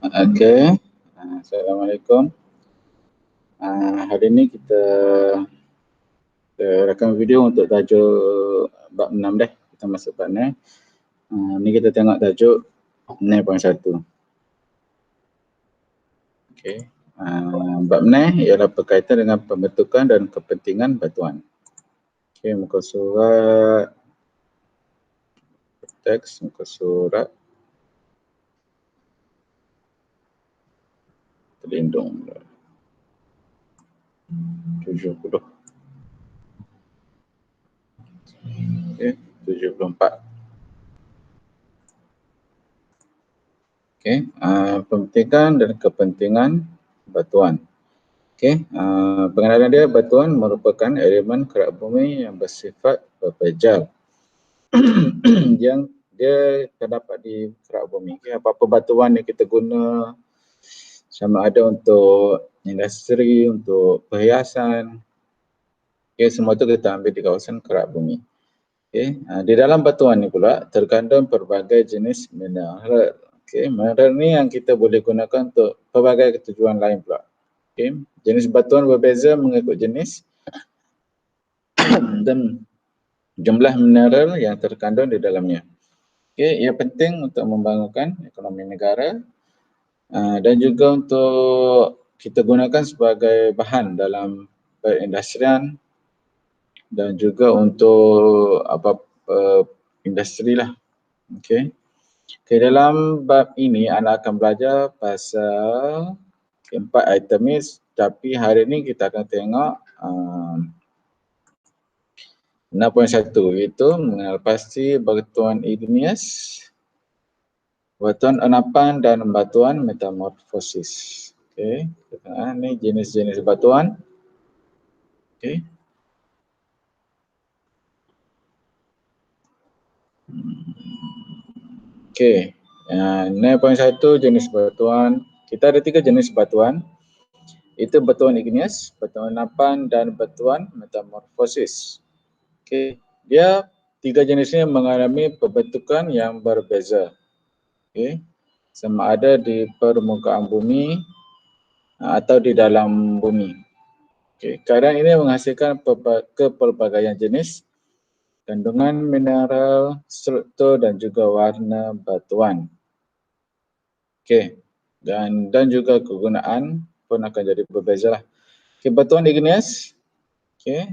Okey, Assalamualaikum. Hari ini kita rakam video untuk tajuk bab 6 dah. Kita masuk bab 6. Ni kita tengok tajuk 6.1. Okey. Bab 6 ialah berkaitan dengan pembentukan dan kepentingan batuan. Okey, muka surat teks, muka surat terlindung 70. Okey, 74. Okey, pembentukan dan kepentingan batuan. Okey, pengenalan dia, batuan merupakan elemen kerak bumi yang bersifat berpejal yang dia terdapat di kerak bumi. Okay, apa-apa batuan yang kita guna, sama ada untuk industri, untuk perhiasan, okay, semua tu kita ambil di kawasan kerak bumi. Okay, di dalam batuan ni pula terkandung pelbagai jenis mineral. Okay, mineral ni yang kita boleh gunakan untuk pelbagai tujuan lain pula. Okay, jenis batuan berbeza mengikut jenis dan jumlah mineral yang terkandung di dalamnya. Okay, ia penting untuk membangunkan ekonomi negara dan juga untuk kita gunakan sebagai bahan dalam perindustrian dan juga untuk industri lah. Okay. Okay, dalam bab ini anda akan belajar pasal 4 item ni, tapi hari ni kita akan tengok 6.1 iaitu mengenal pasti batuan igneous, batuan enapan dan batuan metamorfosis. Okey, ni jenis-jenis batuan. Okey. Okey. 9.1 jenis batuan. Kita ada 3 jenis batuan. Itu batuan igneous, batuan enapan dan batuan metamorfosis. Okey. Dia 3 jenis ini mengalami pembentukan yang berbeza. Okey. Sama ada di permukaan bumi atau di dalam bumi. Okey. Keadaan ini menghasilkan kepelbagaian jenis, kandungan mineral, struktur dan juga warna batuan. Okey. Dan juga kegunaan pun akan jadi berbeza lah. Okay, batuan igneous, okay,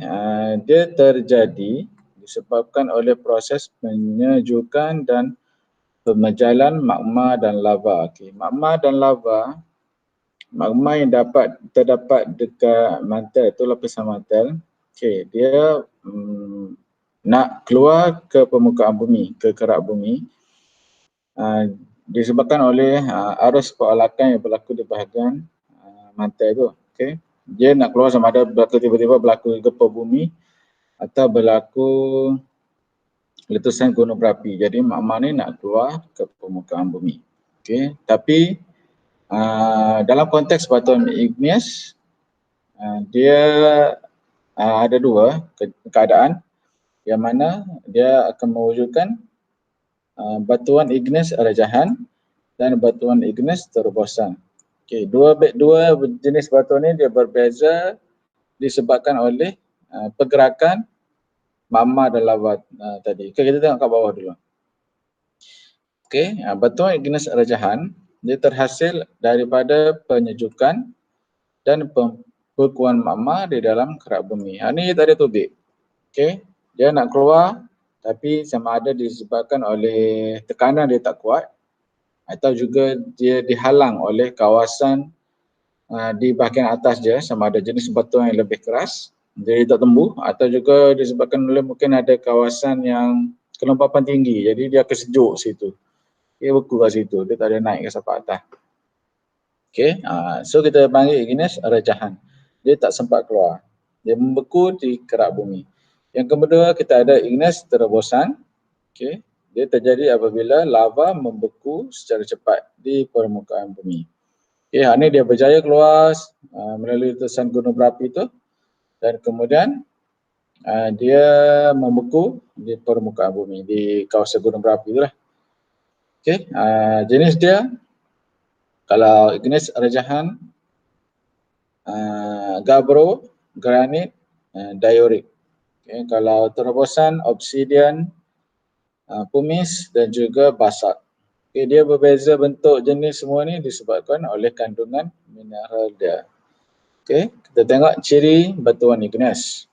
dia terjadi disebabkan oleh proses penyejukan dan pemejalan magma dan lava. Okay, magma dan lava, magma yang terdapat dekat mantel, itu lapisan mantel, okay, dia nak keluar ke permukaan bumi, ke kerak bumi, disebabkan oleh arus peralakan yang berlaku di bahagian mantel tu. Okay. Dia nak keluar sama ada tiba-tiba berlaku gempa bumi atau berlaku letusan gunung berapi. Jadi magma ni nak keluar ke permukaan bumi. Okay. Tapi dalam konteks batuan igneous, dia ada 2 keadaan yang mana dia akan mewujudkan batuan igneous rejahan dan batuan igneous terobosan. Okay, dua jenis batuan ini dia berbeza disebabkan oleh pergerakan magma dan lava tadi. Okay, kita tengok kat bawah dulu. Okay, batuan igneous rejahan dia terhasil daripada penyejukan dan pembekuan magma di dalam kerak bumi. Ini tak ada tubik. Okay, dia nak keluar tapi sama ada disebabkan oleh tekanan dia tak kuat atau juga dia dihalang oleh kawasan di bahagian atas dia, sama ada jenis batuan yang lebih keras jadi tak tembus, atau juga disebabkan oleh mungkin ada kawasan yang kelembapan tinggi jadi dia akan sejuk situ, dia beku kat situ, dia tak ada naik ke sampai atas. Okay, so kita panggil igneous rejahan, dia tak sempat keluar, dia membeku di kerak bumi. Yang kedua kita ada igneous terobosan. Okay, dia terjadi apabila lava membeku secara cepat di permukaan bumi. Okay, ini dia berjaya keluar melalui letusan gunung berapi itu dan kemudian dia membeku di permukaan bumi, di kawasan gunung berapi itulah. Okay, jenis dia Kalau igneous rejahan, gabbro, granit, diorit. Okay. Kalau terobosan, obsidian, pumice dan juga basalt. Okay. Dia berbeza bentuk jenis semua ni disebabkan oleh kandungan mineral dia. Okay. Kita tengok ciri batuan igneous.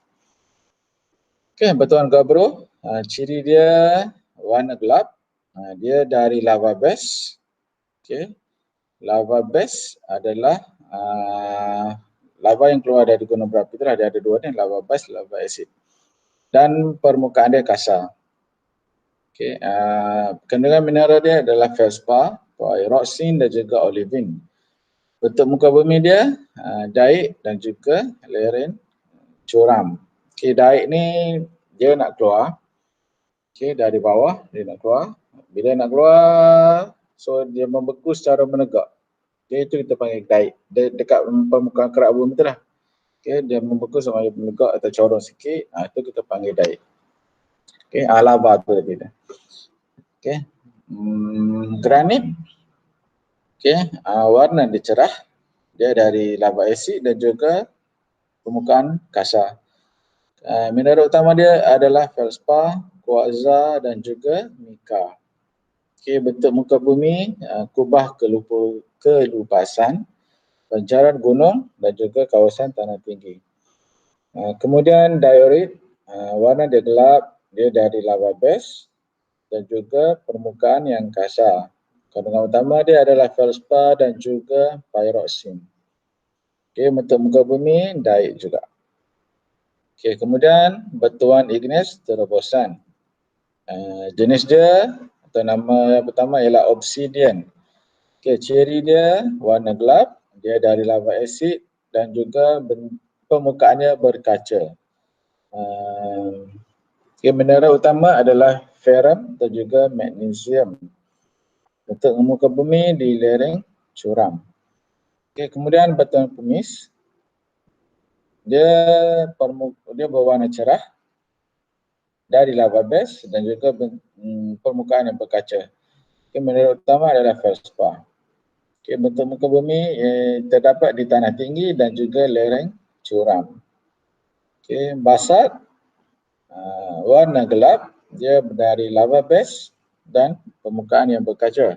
Okay. Batuan gabbro, ciri dia warna gelap. Dia dari lava base. Okay. Lava base adalah lava yang keluar dari gunung berapi itu ada dua ni, lava base, lava acid. Dan permukaan dia kasar. Okay. Kandungan mineral dia adalah felspar, pyroxene dan juga olivine. Bentuk muka bumi dia daik dan juga lereng curam. Okay. Daik ni dia nak keluar. Okay. Dari bawah dia nak keluar. Bila nak keluar, so dia membeku secara menegak. Okay, itu kita panggil daik. Dia dekat permukaan kerak bumi tu lah. Okay, dia membeku sampai menegak atau corong sikit, itu kita panggil daik. Okay, lava tu tadi. Okay, granit. Okay, warna dia cerah. Dia dari lava asid dan juga permukaan kasar. Mineral utama dia adalah felspar, kuarza dan juga mica. Okay, bentuk muka bumi, kubah kelupasan, pancaran gunung dan juga kawasan tanah tinggi. Kemudian diorit, warna dia gelap, dia dari lava base dan juga permukaan yang kasar. Kandungan utama dia adalah felspar dan juga pyroxene. Okay, bentuk muka bumi daik juga. Okay, kemudian batuan igneous terobosan. Jenis dia atau nama yang pertama ialah obsidian. Okay, ciri dia warna gelap, dia dari lava asid dan juga permukaannya berkaca. Okay, mineral utama adalah ferrum dan juga magnesium. Bentuk muka bumi di lereng curam. Okay, kemudian batuan pumice, dia berwarna cerah dari lava base dan juga permukaan yang berkaca. Okay, mineral utama adalah felspar. Okay, bentuk muka bumi terdapat di tanah tinggi dan juga lereng curam. Okay, basalt, warna gelap, dia dari lava base dan permukaan yang berkaca.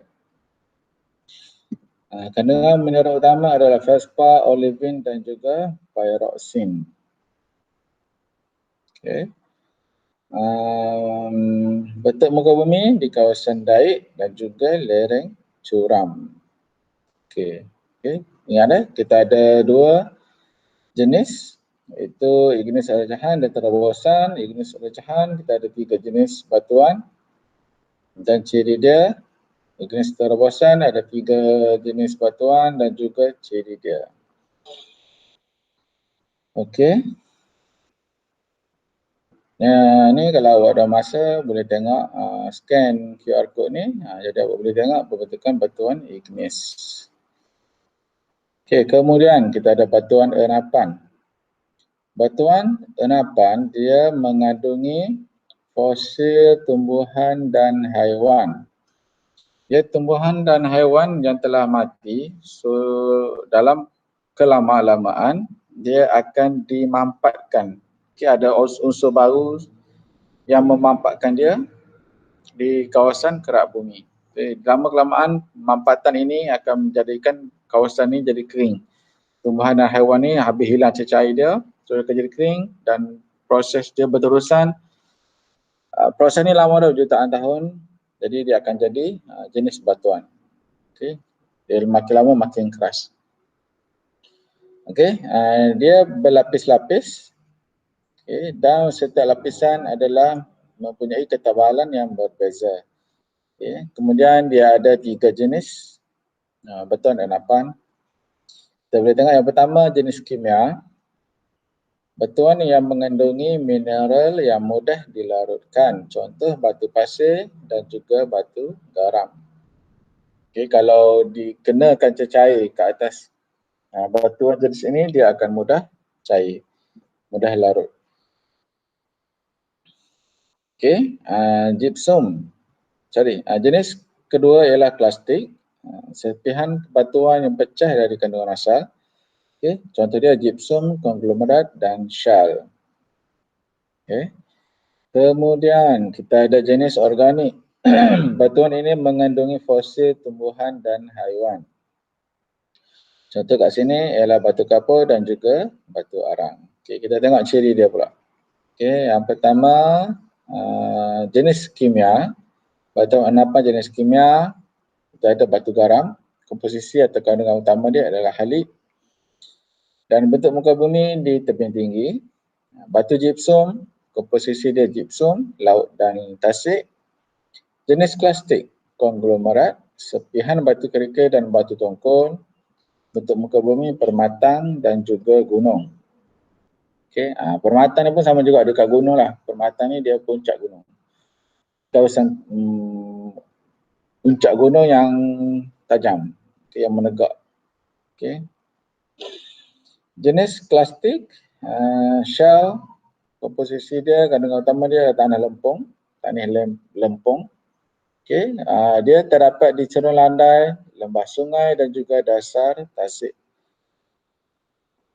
Kandungan mineral utama adalah felspar, olivine dan juga pyroxene. Okay. Bentuk muka bumi di kawasan daik dan juga lereng curam. Okay. Okay. Ingat kita ada dua jenis, iaitu igneous rejahan dan terobosan. Igneous rejahan kita ada 3 jenis batuan dan ciri dia. Igneous terobosan ada 3 jenis batuan dan juga ciri dia. Okey. Ni kalau awak ada masa boleh tengok scan QR code ni. Jadi awak boleh tengok pembentukan batuan igneous. Okey, kemudian kita ada batuan enapan. Batuan enapan dia mengandungi fosil tumbuhan dan haiwan. Dia tumbuhan dan haiwan yang telah mati, so dalam kelama-lamaan dia akan dimampatkan. Okay, ada unsur baru yang memampatkan dia di kawasan kerak bumi. Okay, lama-kelamaan mampatan ini akan menjadikan kawasan ini jadi kering. Tumbuhan dan haiwan ni habis hilang cecair dia, so dia akan jadi kering dan proses dia berterusan. Proses ni lama dah, jutaan tahun, jadi dia akan jadi jenis batuan. Okay. Dia makin lama makin keras. Okay. Dia berlapis-lapis. Okay. Dan setiap lapisan adalah mempunyai ketebalan yang berbeza. Okay. Kemudian dia ada 3 jenis batuan enapan. Kita boleh tengok yang pertama jenis kimia. Batuan yang mengandungi mineral yang mudah dilarutkan. Contoh batu pasir dan juga batu garam. Okay, kalau dikenakan cecair ke atas batuan jenis ini, dia akan mudah cair, mudah larut. Okay, gypsum. Jenis kedua ialah klastik. Serpihan batuan yang pecah dari kandungan asal. Okay. Contoh dia gypsum, konglomerat dan shell. Okay. Kemudian kita ada jenis organik. Batuan ini mengandungi fosil tumbuhan dan haiwan. Contoh kat sini ialah batu kapur dan juga batu arang. Okay, kita tengok ciri dia pula. Okay, yang pertama jenis kimia. Batu endapan jenis kimia, kita ada batu garam. Komposisi atau kandungan utama dia adalah halit. Dan bentuk muka bumi di tebing tinggi. Batu gypsum, komposisi dia gypsum, laut dan tasik. Jenis klastik, konglomerat, serpihan batu kerikil dan batu tongkol. Bentuk muka bumi permatang dan juga gunung. Okay. Permatang ni pun sama juga dekat gunung lah. Permatang ni dia puncak gunung. Kawasan puncak gunung yang tajam, okay, yang menegak. Okay. Jenis klastik, shell, komposisi dia, kandungan utama dia tanah lempung, lempung. Okay. Dia terdapat di cerun landai, lembah sungai dan juga dasar tasik.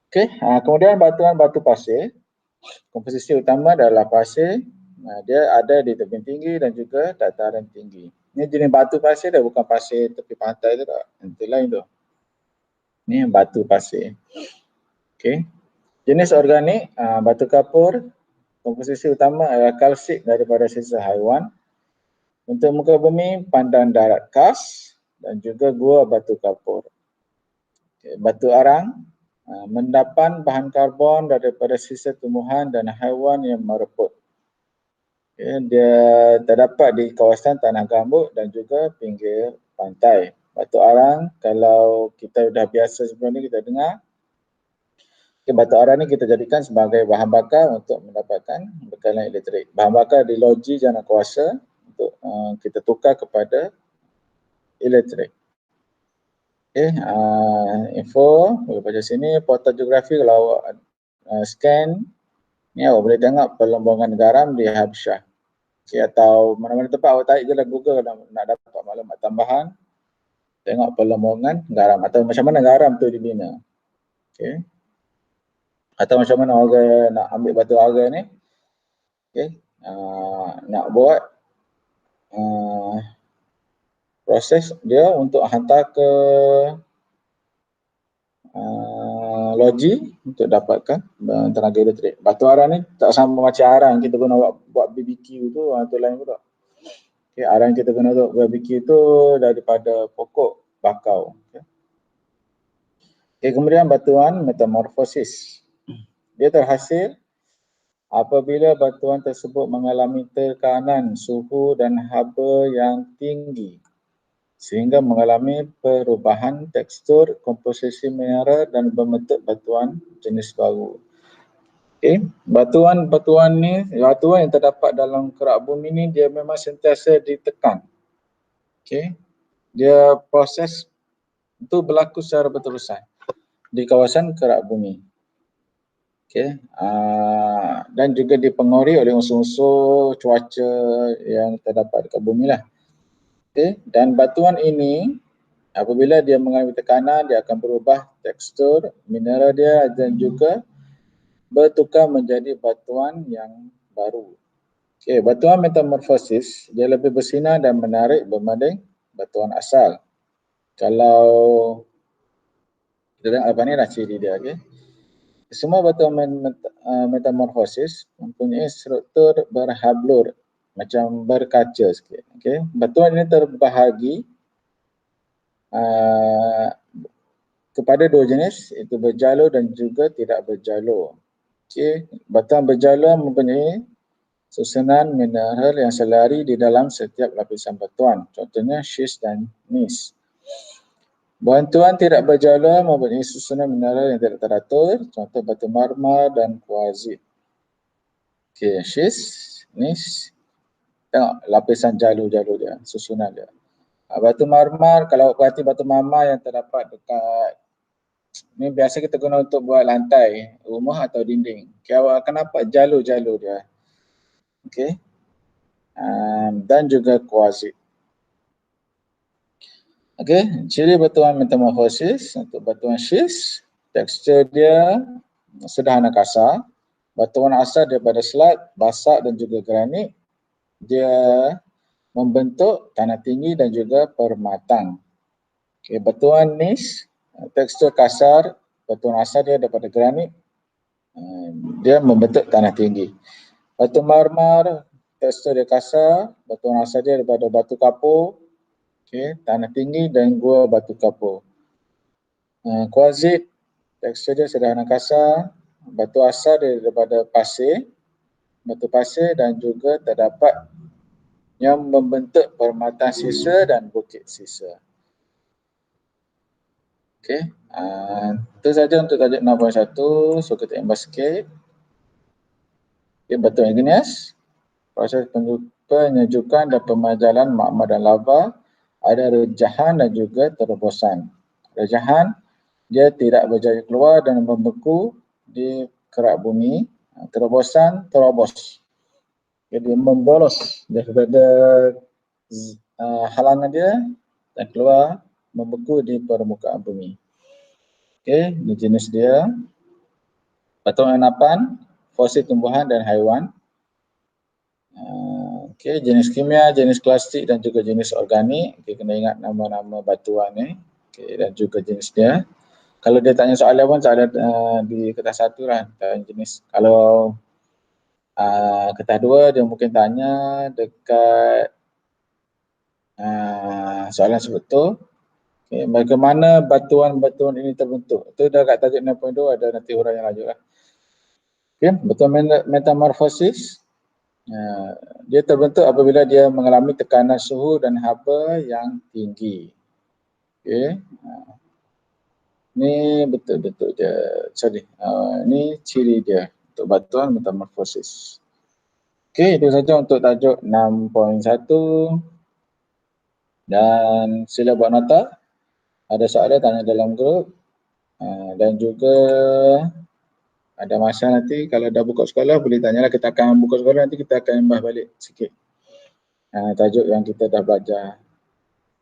Okay. Kemudian batuan batu pasir, komposisi utama adalah pasir. Dia ada di tebing tinggi dan juga dataran tinggi. Ini jenis batu pasir dah, bukan pasir tepi pantai tu tak. Nanti lain tu. Ini batu pasir. Okay. Jenis organik, batu kapur, komposisi utama adalah kalsit daripada sisa haiwan. Untuk muka bumi, pandan darat khas dan juga gua batu kapur. Okay. Batu arang, mendapan bahan karbon daripada sisa tumbuhan dan haiwan yang mereput. Okay. Dia terdapat di kawasan tanah gambut dan juga pinggir pantai. Batu arang, kalau kita dah biasa sebelum ni kita dengar, okay, batu arang ni kita jadikan sebagai bahan bakar untuk mendapatkan bekalan elektrik. Bahan bakar di loji jana kuasa untuk kita tukar kepada elektrik. Okay, info boleh baca sini. Portal geografi kalau awak scan ni awak boleh tengok perlombongan garam di Habsyah. Okay, atau mana-mana tempat awak tarik je lah Google nak dapat maklumat tambahan. Tengok perlombongan garam atau macam mana garam tu dibina. Okay. Atau macam mana orang nak ambil batu ara ni. Okay. Nak buat proses dia untuk hantar ke loji untuk dapatkan tenaga elektrik. Batu arang ni tak sama macam arang kita guna buat BBQ tu, tu lain pula. Okay, arang kita guna untuk BBQ tu daripada pokok bakau. Okay. Okay, kemudian batuan metamorfosis. Dia terhasil apabila batuan tersebut mengalami tekanan, suhu dan haba yang tinggi sehingga mengalami perubahan tekstur, komposisi mineral dan membentuk batuan jenis baru. Okay. Batuan yang terdapat dalam kerak bumi ni dia memang sentiasa ditekan. Okay. Dia proses itu berlaku secara berterusan di kawasan kerak bumi. Okay. Dan juga dipengaruhi oleh unsur-unsur cuaca yang terdapat dekat bumi lah. Okay. Dan batuan ini apabila dia mengalami tekanan, dia akan berubah tekstur mineral dia dan juga bertukar menjadi batuan yang baru. Okay. Batuan metamorfosis dia lebih bersinar dan menarik berbanding batuan asal. Kalau kita tengok apa ni dah ciri dia. Okay. Semua batuan metamorfosis mempunyai struktur berhablur, macam berkaca sikit. Okay. Batuan ini terbahagi kepada dua jenis, iaitu berjalur dan juga tidak berjalur. Okay. Batuan berjalur mempunyai susunan mineral yang selari di dalam setiap lapisan batuan. Contohnya schist dan gneiss. Batuan tidak berjalur mempunyai susunan mineral yang tidak teratur, contoh batu marmar dan kuarzit. Okay, schist, gneiss, tengok lapisan jalur-jalur dia, susunan dia. Batu marmar, kalau perhati batu marmar yang terdapat dekat, ni biasa kita guna untuk buat lantai, rumah atau dinding. Okay, awak akan nampak jalur-jalur dia. Okay. Dan juga kuarzit. Okey, ciri batuan metamorfosis untuk batuan schist, tekstur dia sederhana kasar. Batuan asal daripada selat, basak dan juga granit. Dia membentuk tanah tinggi dan juga permatang. Okay, batuan gneiss, tekstur kasar, batuan asal dia daripada granit, dia membentuk tanah tinggi. Batu marmar, tekstur dia kasar, batuan asal dia daripada batu kapur, okay, tanah tinggi dan gua batu kapur. Kuarsit, tekstur dia sederhana kasar, batu asal dia daripada pasir, batu pasir dan juga terdapat yang membentuk permata sisa dan bukit sisa. Okey, itu saja untuk tajuk 6.1. So kita imbas sikit. Okay, batuan igneous, proses penyejukan dan pemajalan magma dan lava, ada rejahan dan juga terobosan. Rejahan, dia tidak berjaya keluar dan membeku di kerak bumi. Terobosan, terobos. Jadi membolos daripada halangan dia dan keluar membeku di permukaan bumi. Okey, ini jenis dia. Batuan endapan, fosil tumbuhan dan haiwan. Okey, jenis kimia, jenis plastik dan juga jenis organik. Okay, kena ingat nama-nama batuan ni. Okay, dan juga jenis dia. Kalau dia tanya soalan pun soalan di kertas 1 lah, tanya jenis. Kalau kertas 2 dia mungkin tanya dekat soalan sebetul. Okay, bagaimana batuan-batuan ini terbentuk? Itu dah kat tajuk 6.2 ada nanti huraian lanjut lah. Okay, batuan metamorfosis. Dia terbentuk apabila dia mengalami tekanan suhu dan haba yang tinggi. Okay. Ni betul-betul dia. Sorry. Ni ciri dia untuk batuan metamorfosis. Okay, itu saja untuk tajuk 6.1. Dan sila buat nota. Ada soalan tanya dalam grup. Dan juga ada masa nanti kalau dah buka sekolah boleh tanyalah, kita akan buka sekolah nanti kita akan imbas balik sikit tajuk yang kita dah belajar.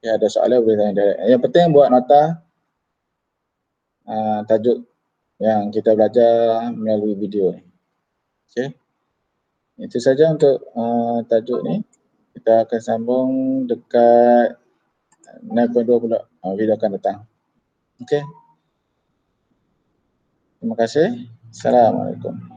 Ya, ada soalan boleh tanya direct. Yang penting buat nota tajuk yang kita belajar melalui video ni. Okey. Itu saja untuk tajuk ni. Kita akan sambung dekat 9.2 pula video akan datang. Okey. Terima kasih. Assalamualaikum.